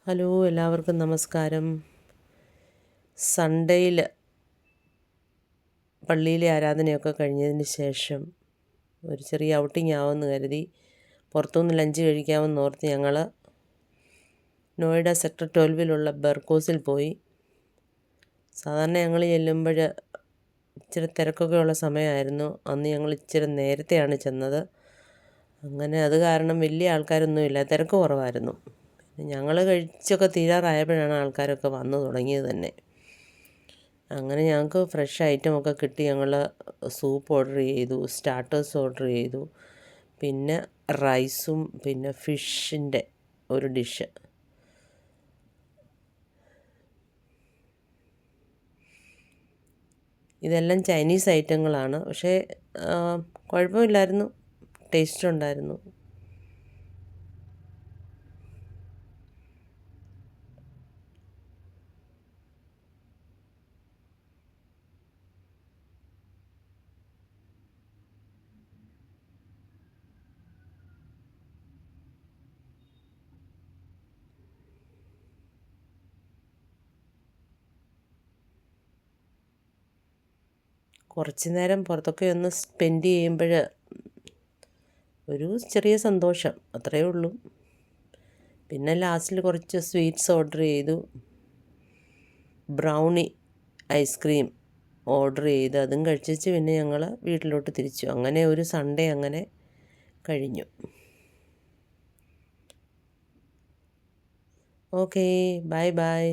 Hello, എല്ലാവർക്കും നമസ്കാരം. സൺഡേയിൽ പള്ളിയിലെ ആരാധനയൊക്കെ കഴിഞ്ഞതിന് ശേഷം ഒരു ചെറിയ ഔട്ടിംഗ് ആവുമെന്ന് കരുതി പുറത്തുനിന്ന് ലഞ്ച് കഴിക്കാമെന്ന് ഓർത്ത് ഞങ്ങൾ നോയിഡ സെക്ടർ 12 ബെർക്കോസിൽ പോയി. സാധാരണ ഞങ്ങൾ ചെല്ലുമ്പോൾ ഇച്ചിരി തിരക്കൊക്കെ ഉള്ള സമയമായിരുന്നു. അന്ന് ഞങ്ങൾ ഇച്ചിരി നേരത്തെയാണ് ചെന്നത്. അങ്ങനെ അത് കാരണം വലിയ ആൾക്കാരൊന്നുമില്ല, തിരക്ക് കുറവായിരുന്നു. ഞങ്ങൾ കഴിച്ചൊക്കെ തീരാറായപ്പോഴാണ് ആൾക്കാരൊക്കെ വന്നു തുടങ്ങിയത് തന്നെ. അങ്ങനെ ഞങ്ങൾക്ക് ഫ്രഷ് ഐറ്റമൊക്കെ കിട്ടി. ഞങ്ങൾ സൂപ്പ് ഓർഡർ ചെയ്തു, സ്റ്റാർട്ടേഴ്സ് ഓർഡർ ചെയ്തു, പിന്നെ റൈസും പിന്നെ ഫിഷിൻ്റെ ഒരു ഡിഷ്. ഇതെല്ലാം ചൈനീസ് ഐറ്റങ്ങളാണ്, പക്ഷേ കുഴപ്പമില്ലായിരുന്നു, ടേസ്റ്റ് ഉണ്ടായിരുന്നു. കുറച്ച് നേരം പുറത്തൊക്കെ ഒന്ന് സ്പെൻഡ് ചെയ്യുമ്പോൾ ഒരു ചെറിയ സന്തോഷം, അത്രയേ ഉള്ളൂ. പിന്നെ ലാസ്റ്റിൽ കുറച്ച് സ്വീറ്റ്സ് ഓർഡർ ചെയ്തു, ബ്രൗണി ഐസ്ക്രീം ഓർഡർ ചെയ്ത് അതും കഴിച്ചിട്ട് പിന്നെ ഞങ്ങൾ വീട്ടിലോട്ട് തിരിച്ചു. അങ്ങനെ ഒരു സൺഡേ അങ്ങനെ കഴിഞ്ഞു. Okay, bye bye.